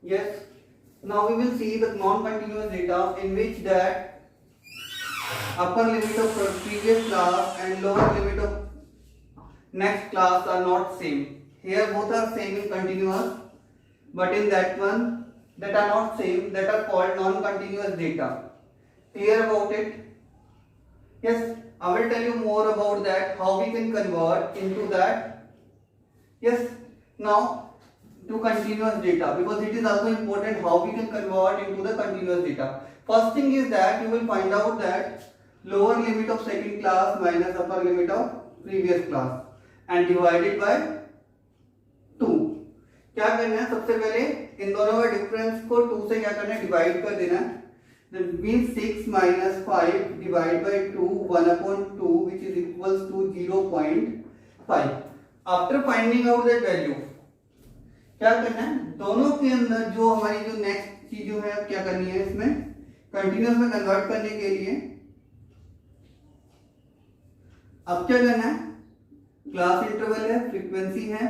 Yes. Now we will see the non-continuous data in which that upper limit of previous class and lower limit of next class are not same. Here both are same in continuous, but in that one that are not same, that are called non-continuous data. Clear about it? Yes. I will tell you more about that, how we can convert into that. Yes. Now to continuous data, because it is also important how we can convert into the continuous data. First thing is that you will find out that lower limit of second class minus upper limit of previous class and divided by 2. क्या करना है, सबसे पहले इन दोनों का difference को 2 से क्या करना है, डिवाइड कर देना है. That means 6 minus 5 divided by 2, 1 upon 2, which is equals to 0.5. After finding out that value, क्या करना है, दोनों के अंदर जो हमारी जो नेक्स्ट चीज जो है क्या करनी है, इसमें कंटिन्यूअस में कन्वर्ट करने के लिए अब क्या करना है, क्लास इंटरवल है, फ्रीक्वेंसी है.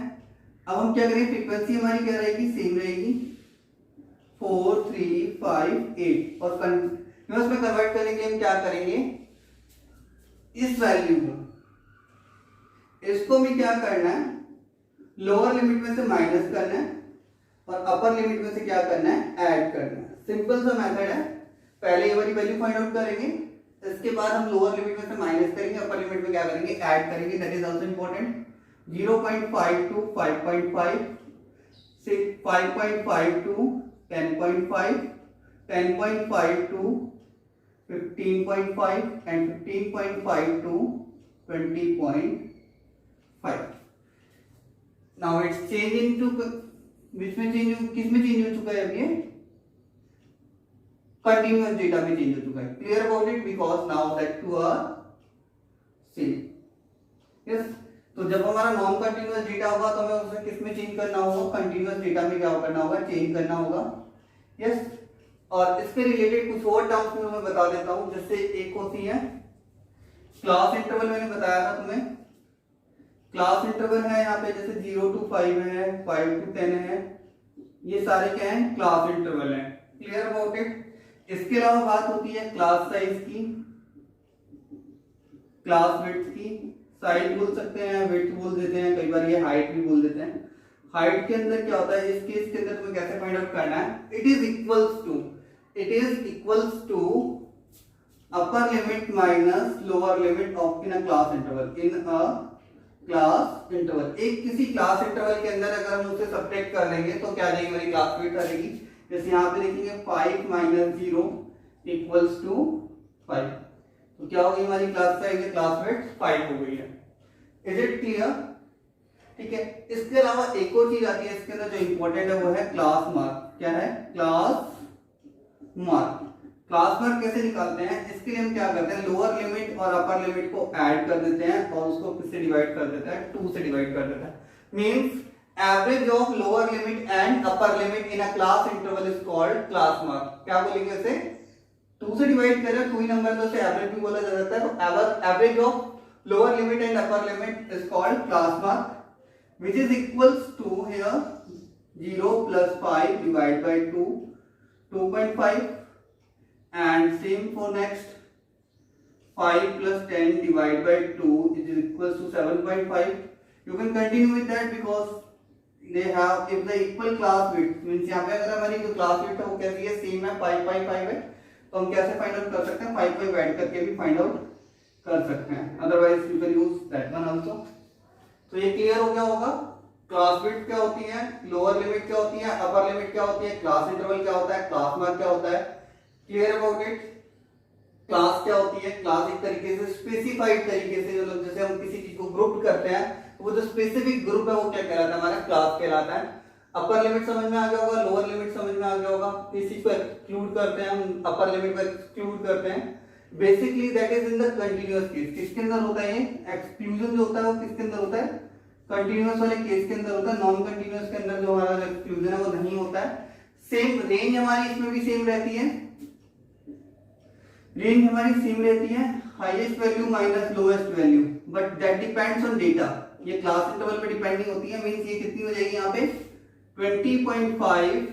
अब हम क्या करेंगे, फ्रीक्वेंसी हमारी क्या रहेगी, सेम रहेगी 4, 3, 5, 8 और कंटिन्यूअस में कन्वर्ट करने के लिए हम क्या करेंगे, इस वैल्यू को, इसको भी क्या करना है, लोअर लिमिट में से माइनस करना है और अपर लिमिट में से क्या करना है, ऐड करना है. सिंपल सा मेथड है. पहले ये वाली वैल्यू फाइंड आउट करेंगे, इसके बाद हम लोअर लिमिट में से माइनस करेंगे, अपर लिमिट में क्या करेंगे, ऐड करेंगे. That is also important. 0.5 to 5.5, 5.5 to 10.5, 10.5 to 15.5 and 15.5 to 20.5. Now it's changed into which में चेंज, किस में चेंज हो चुका है, अब ये कंटिन्यूअस डेटा में चेंज हो चुका है. Clear about it, because now that two are same. Yes. तो जब हमारा नॉन कंटिन्यूअस डेटा होगा तो हमें उसे किस में चेंज करना होगा, कंटिन्यूअस डेटा में क्या करना होगा, चेंज करना होगा. यस. और इसके रिलेटेड कुछ और टर्म्स में मैं बता देता हूं. जैसे एक होती है क्लास इंटरवल, मैंने बताया था तुम्हें. क्लास इंटरवल है यहाँ पे, जैसे 0 to 5 है, 5 to 10 है, ये सारे क्या हैं, क्लास इंटरवल हैं. Clear about it. इसके अलावा बात होती है क्लास साइज की, क्लास विड्थ की. साइज बोल सकते हैं, विड्थ बोल देते हैं, कई बार ये हाइट भी बोल देते हैं. हाइट के अंदर क्या होता है, इस केस के अंदर तुम्हें कैसे फाइंड आउट करना है, it is equals to upper limit minus lower limit of in a class interval. In a class interval, एक किसी क्लास इंटरवल के अंदर अगर हम उसे सब्ट्रैक्ट कर लेंगे तो क्या देगी, हमारी क्लास विड्थ आ जाएगी. जैसे यहाँ पे देखेंगे 5 minus 0 इक्वल्स टू 5, तो क्या होगी हमारी क्लास साइज, क्लास विड्थ 5 हो गई है. Is it clear? ठीक है. इसके अलावा एक और चीज आती है इसके अंदर जो इंपॉर्टेंट है, वो है क्लास मार्क. क्या है, क्लास मार्क. क्लास मार्क कैसे निकालते हैं, इसके लिए हम क्या करते हैं, लोअर लिमिट और अपर लिमिट को ऐड कर देते हैं और उसको किससे डिवाइड कर देते हैं, 2 से डिवाइड कर देते हैं. Means average of lower limit and upper limit in a class interval is called class mark. क्या बोलेंगे इसे, 2 से डिवाइड कर रहे हैं, 2 ही नंबर, तो इसे एवरेज भी बोला जा सकता है. तो average of lower limit and upper limit is called class mark, which is equals to here 0 plus 5 divided by 2, 2.5, and same for next 5 plus 10 divided by 2 is equals to 7.5. You can continue with that because they have, if the equal class width means यहाँ पे अगर हमारी जो class width है वो कैसी है, same है, 5 है, तो हम कैसे फाइंड आउट कर सकते हैं, 5 ऐड करके भी फाइंड आउट कर सकते हैं. Otherwise you can use that one also. तो ये क्लियर हो गया होगा. क्लास विड्थ क्या होती है, लोअर लिमिट क्या होती है, अपर लिमिट क्या होती है, क्लास इंटरवल क्या होता है, क्लास मार्क क्या होता है. Clear about it. क्लास क्या होती है, क्लास एक तरीके से स्पेसिफाइड तरीके से, मतलब जैसे हम किसी चीज को ग्रुप करते हैं, वो जो स्पेसिफिक ग्रुप है वो क्या कहलाता है, हमारा क्लास कहलाता है. अपर लिमिट समझ में आ गया होगा, लोअर लिमिट समझ में आ गया होगा. किस चीज को एक्सक्लूड करते हैं हम, अपर लिमिट को एक्सक्लूड करते हैं. Basically that is in the continuous case. किसके अंदर होता है ये एक्सक्लूजन जो होता है, वो किसके अंदर होता है, कंटीन्यूअस वाले केस के अंदर होता है. नॉन कंटीन्यूअस के अंदर जो हमारा एक्सक्लूजन है वो नहीं होता है. सेम रेंज हमारी इसमें भी सेम रहती है. रेंज हमारी सेम रहती है, highest value minus lowest value, but that depends on data. ये क्लास इंटरवल पे डिपेंडिंग होती है. मींस ये कितनी हो जाएगी यहाँ पे 20.5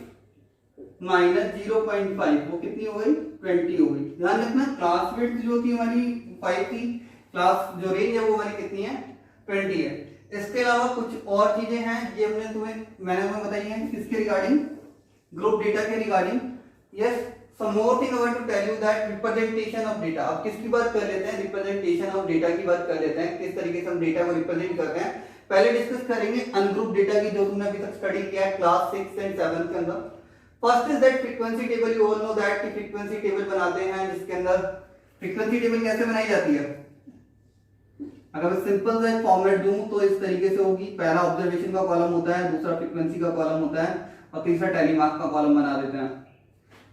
माइनस 0.5, वो कितनी हो गई 20 हो गई। ध्यान रखना क्लास विड्थ जो थी हमारी 5 थी, क्लास जो रेंज है वो हमारी कितनी है 20 है। इसके अलावा कुछ और चीजें हैं ये मैंने तुम्हें बताई है किसके रिगार्डिंग, ग्रुप डेटा के regarding. Yes, some more thing I want to tell you that representation of data. अब किसकी बात कर लेते हैं, रिप्रेजेंटेशन ऑफ डेटा की बात कर लेते हैं, किस तरीके से हम डेटा को रिप्रेजेंट करते हैं। पहले डिस्कस करेंगे अनग्रुप डेटा की, जो तुमने अभी तक स्टडी किया है क्लास 6 एंड 7 के अंदर। First is that frequency table. You all know that कि फ्रीक्वेंसी टेबल बनाते हैं, जिसके अंदर फ्रीक्वेंसी टेबल कैसे बनाई जाती है। अगर मैं सिंपल सा फॉर्मेट दूं तो इस तरीके से होगी, पहला ऑब्जर्वेशन का कॉलम होता है, दूसरा फ्रीक्वेंसी का कॉलम होता है और तीसरा टेली मार्क का कॉलम बना देते हैं।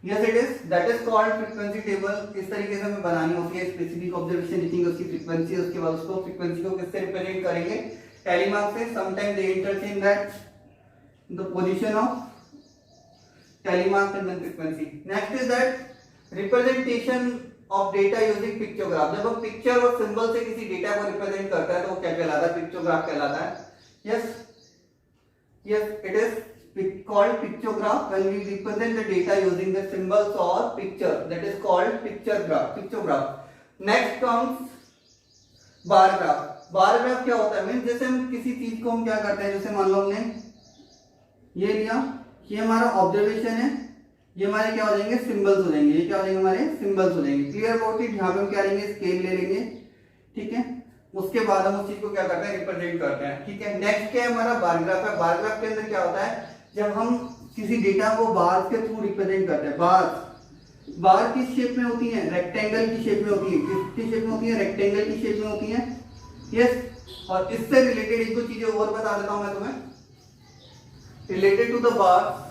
Yes it is, that is called frequency table. इस तरीके से हमें बनानी होती है, स्पेसिफिक ऑब्जर्वेशन लिखेंगे, उसकी फ्रीक्वेंसी, उसके बाद उसको फ्रीक्वेंसी को किससे रिप्रेजेंट करेंगे, टेली मार्क से। Sometime they interchange that the position of tally mark and frequency. Next is that representation of data using pictograph. जब हम पिक्चर और सिंबल से किसी डेटा को रिप्रेजेंट करता है तो वो क्या कहलाता है, पिक्चोग्राफ कहलाता है। Yes yes, it is called pictograph when we represent the data using the symbols or picture, that is called pictograph. Next comes bar graph. bar graph क्या होता है, मीन जैसे हम किसी चीज को हम क्या करते हैं, जैसे मान लो हमने ये लिया, ये हमारा ऑब्जर्वेशन है, ये हमारे क्या हो जाएंगे सिंबल्स हो जाएंगे, ये क्या हो जाएंगे हमारे सिंबल्स हो जाएंगे। Clear about it. यहाँ पे हम क्या लेंगे, स्केल ले लेंगे, ठीक है। उसके बाद हम उस चीज को क्या करते हैं, रिप्रेजेंट करते हैं, ठीक है। नेक्स्ट क्या है हमारा बार ग्राफ है। बार ग्राफ के अंदर क्या होता है, जब हम किसी डेटा को बार्स के थ्रू रिप्रेजेंट करते हैं। बार किस शेप में होती है, रेक्टेंगल की शेप में होती है। किसकी शेप में होती है, रेक्टेंगल की शेप में होती है। यस, और इससे रिलेटेड एक दो चीजें और बता देता हूं मैं तुम्हें रिलेटेड टू द बार।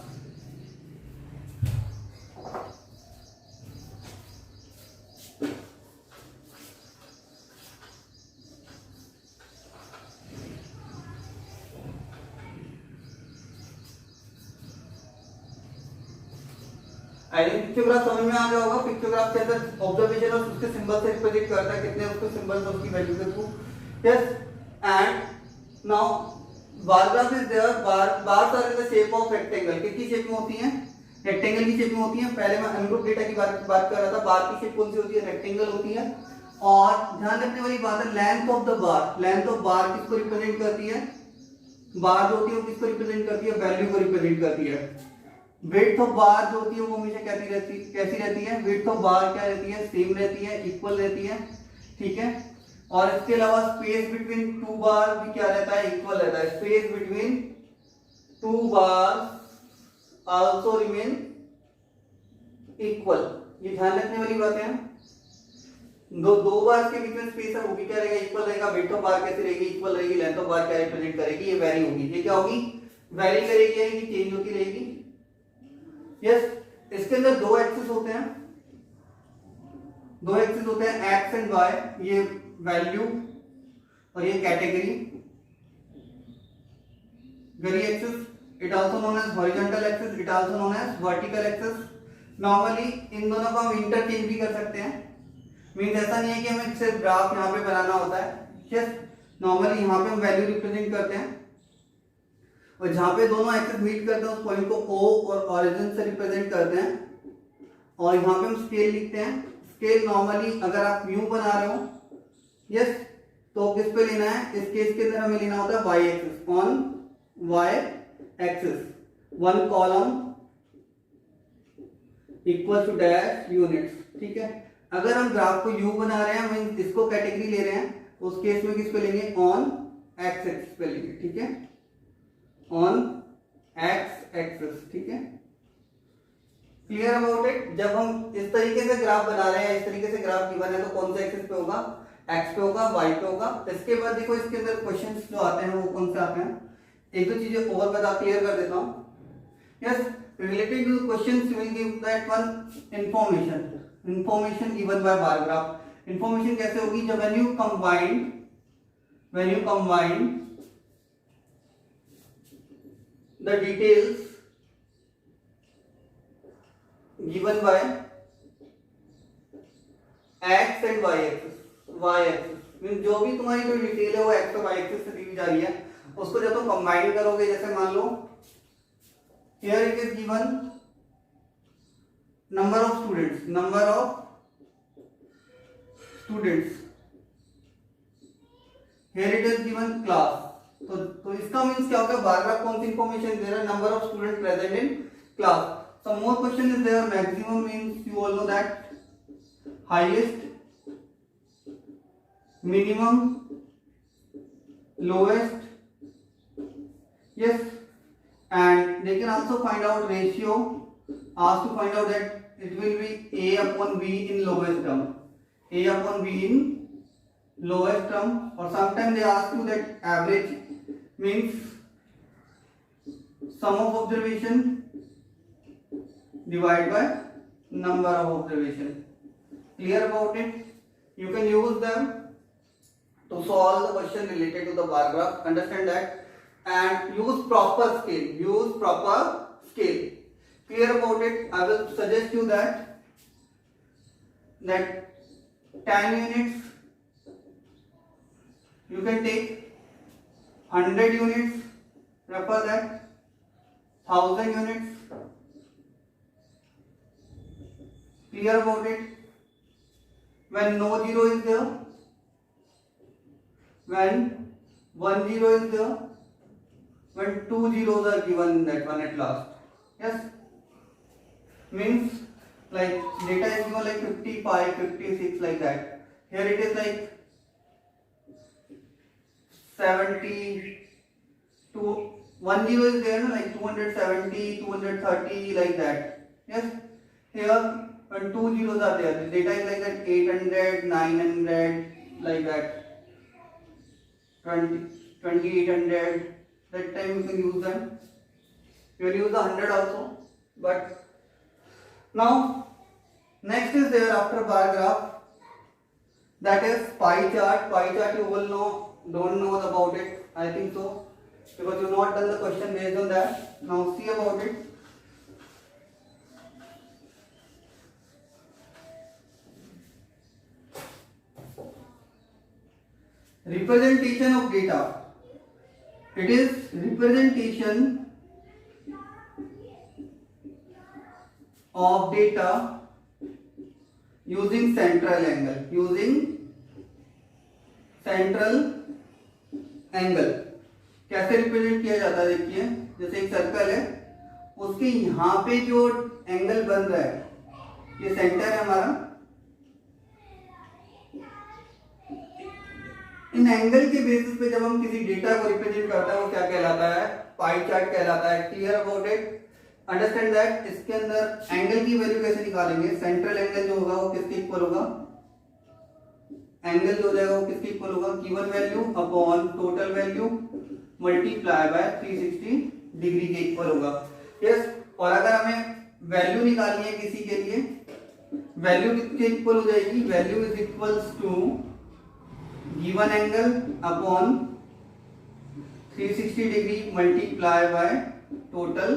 पिक्चोग्राफ समझ में आ गया होगा। पिक्चोग्राफ के अंदर ऑब्जर्वेशन और उसके सिंबल से रिप्रेजेंट करता है, कितने उसके सिंबल्स और उसकी वैल्यू के थ्रू। Yes, and now bar graph is there. Bars are in the shape of rectangle. किसकी शेप में होती हैं, रेक्टेंगल की शेप में होती हैं। पहले मैं अनग्रुप डेटा की बात कर रहा था। बार की शेप कौन सी होती है, रेक्टेंगल होती है। और ध्यान रखने वाली बात है length of the bar. Length of बार किसको रिप्रेजेंट करती है, बार जो होती है वो किसको रिप्रेजेंट करती है, वैल्यू को रिप्रेजेंट करती है। विड्थ ऑफ बार जो होती है वो हमेशा कैसी रहती है, विड्थ ऑफ बार क्या रहती है, सेम रहती है, इक्वल रहती है, ठीक है। और इसके अलावा स्पेस बिटवीन टू बार भी क्या रहता है, इक्वल रहता है। स्पेस बिटवीन टू बार आल्सो रिमेन इक्वल। ये ध्यान रखने वाली बात है। दो बार के बीच में स्पेस है वो भी क्या रहेगा, इक्वल रहेगा। विड्थ ऑफ बार कैसी रहेगी, इक्वल रहेगी। लेंथ ऑफ बार क्या रिप्रेजेंट करेगी, ये वेरी होगी। ये क्या होगी, वेरी करेगी, यानी कि चेंज होती रहेगी। यस, इसके अंदर दो एक्सिस होते हैं, एक्स एंड वाई। ये वैल्यू और ये category. Very axis, it also known as horizontal axis, it also known as vertical axis. Normally इन दोनों को हम इंटरचेंज भी कर सकते हैं। मींस ऐसा नहीं है कि हमें सिर्फ ग्राफ यहाँ पे बनाना होता है। यस, नॉर्मली यहाँ पे हम वैल्यू रिप्रेजेंट करते हैं और जहां पे दोनों एक्सिस मीट करते हैं उस पॉइंट को O और ओरिजिन से रिप्रेजेंट करते हैं। और यहाँ पे हम स्केल लिखते हैं। स्केल नॉर्मली अगर आप व्यू बना रहे हो, यस, तो किस पे लेना है, इस केस के अंदर हमें लेना होता है Y axis, on Y axis. One column equal to dash units, ठीक है। अगर हम ग्राफ को यू बना रहे हैं, मींस इसको कैटेगरी ले रहे हैं, उस केस में किस पे लेंगे, ऑन एक्स एक्सिस पे लेंगे, ठीक है, ऑन एक्स एक्सिस, ठीक है। Clear about it. जब हम इस तरीके से ग्राफ बना रहे हैं, इस तरीके से ग्राफ गिवन है, तो कौन से एक्सिस पे होगा, एक्स पे होगा, वाई पे होगा। इसके बाद देखो इसके अंदर क्वेश्चंस जो आते हैं वो कौन से आते हैं, एक दो चीजें और बता क्लियर कर देता हूं। Yes, related two questions will give that one information given by bar graph. Information कैसे होगी, जब when you combine the details given by x and y axis mean जो भी तुम्हारी कोई डिटेल है वो x और y एक्सिस से दी जा रही है, उसको जब तुम कंबाइन करोगे, जैसे मान लो here it is given number of students, here it is given class, तो इसका मीन्स क्या होगा, बार बार कौन सी इंफॉर्मेशन दे रहा है, number of student present in class. Some more question is there, maximum means you all know that highest, minimum, lowest, yes, and they can also find out ratio, ask to find out that it will be a upon b in lowest term, a upon b in lowest term, or sometimes they ask you that average means sum of observation divided by number of observation. Clear about it? You can use them to solve the question related to the bar graph. Understand that, and use proper scale. Clear about it? I will suggest you that 10 units you can take, 100 units, refer that, 1000 units. Clear about it? When no zero is there, when 1 0 is there, when 2 zeros are given in that one at last. Yes, means like data is given like 55, 56 like that. Here it is like 70 to 1 0 is there, no? Like 270, 230 like that. Yes, here when 2 zeros are there, the data is like that 800, 900 like that. 2800, that time you can use them. You can use the 100 also. But now next is there after bar graph, that is pie chart. Pie chart you all don't know about it, I think so, because you have not done the question based on that. Now see about it. Representation of data. It is representation of data using central angle. कैसे represent किया जाता है, देखिए जैसे एक circle है, उसके यहाँ पे जो एंगल बन रहा है, ये सेंटर है हमारा. इन एंगल के बेसिस पे जब हम किसी डेटा को रिप्रेजेंट करते हैं वो क्या कहलाता है, पाई चार्ट कहलाता है. Clear about it? Understand that. इसके अंदर एंगल की वैल्यू कैसे निकालेंगे, सेंट्रल एंगल जो होगा वो किसके इक्वल होगा, एंगल जो हो जाएगा वो किसके इक्वल होगा, given value upon total value multiply by 360 degree के इक्वल होगा. यस, और अगर हमें वैल्यू निकालनी है किसी के लिए, वैल्यू किसके इक्वल हो जाएगी, value is equals to given angle upon 360 degree multiply by total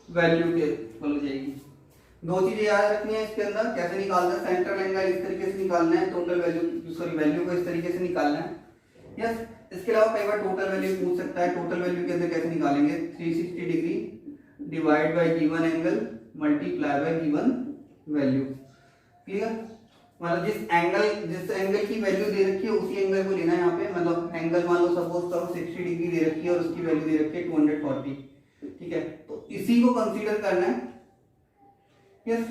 value के इक्वल हो जाएगी. दो चीजें याद रखनी है इसके अंदर, कैसे निकालना है, सेंट्रल एंगल इस तरीके से निकालना है, टोटल वैल्यू को इस तरीके से निकालना है. यस, इसके अलावा कई बार टोटल वैल्यू पूछ सकता है. टोटल वैल्यू के अंदर कैसे निकालेंगे, 360 degree divide by given angle multiply by given value. Clear? मतलब जिस एंगल की वैल्यू दे रखी है उसी एंगल को लेना है यहाँ पे. मतलब एंगल मान लो सपोज करो 60 डिग्री दे रखी है और उसकी वैल्यू दे रखी है 240. ठीक है, तो इसी को कंसीडर करना है. Yes,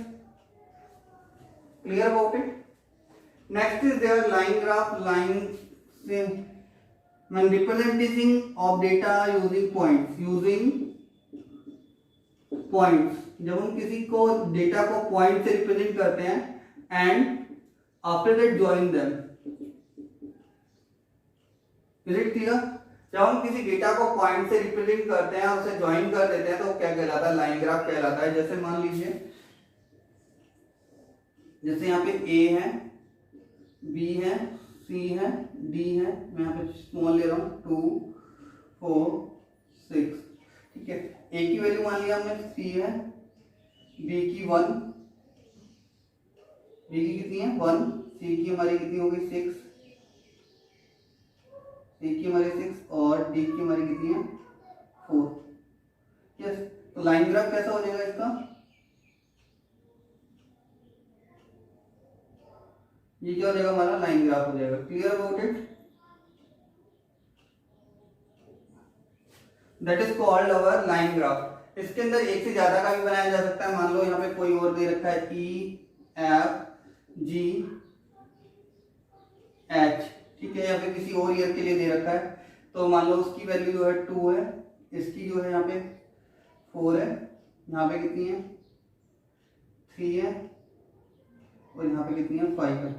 clear about it? Next is there line graph. Line से when representing of data using points, जब हम किसी को डेटा को पॉइंट से रिप्रेजेंट करते हैं and after that join them. Is it clear? जब हम किसी डेटा को पॉइंट से रिप्रेजेंट करते हैं और उसे ज्वाइन कर देते हैं तो क्या कहलाता है, लाइन ग्राफ कहलाता है. जैसे मान लीजिए, जैसे यहाँ पे ए है, बी है, सी है, डी है, मैं यहाँ पे स्मॉल ले रहा हूँ, 2 4 6. ठीक है, ए की वैल्यू मान लिया हमने सी है, बी की 1, बी की कितनी है 1, सी की हमारी कितनी होगी 6, ए की हमारी 6 और डी की हमारी कितनी है 4. यस, तो लाइन ग्राफ कैसा हो जाएगा इसका, ये क्या हो जाएगा हमारा लाइन ग्राफ हो जाएगा। Clear about it? That is called our line graph. इसके अंदर एक से ज्यादा का भी बनाया जा सकता है। मान लो यहाँ पे कोई और दे रखा है EFGH, ठीक है, या फिर किसी और ईयर के लिए दे रखा है, तो मान लो उसकी वैल्यू जो है 2 है, इसकी जो है यहाँ पे 4 है, यहाँ पे कितनी है 3 है, और यहाँ पे कितनी है 5 है,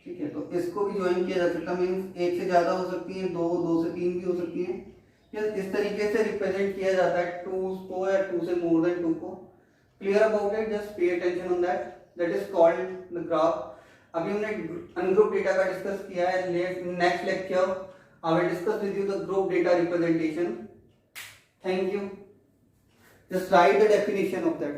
ठीक है। तो इसको भी ज्वाइन किया जा सकता है, मीन्स एक से ज्यादा हो सकती है, दो से तीन भी हो सकती है। इस तरीके से रिप्रेजेंट किया जाता है 2 को या 2 से मोर देन 2 को। Clear about it? Just pay attention on that, that is called the graph. अभी हमने अनग्रुप डेटा का डिस्कस किया है। Next lecture I will discuss with you the group data representation. Thank you. Just right the definition of that.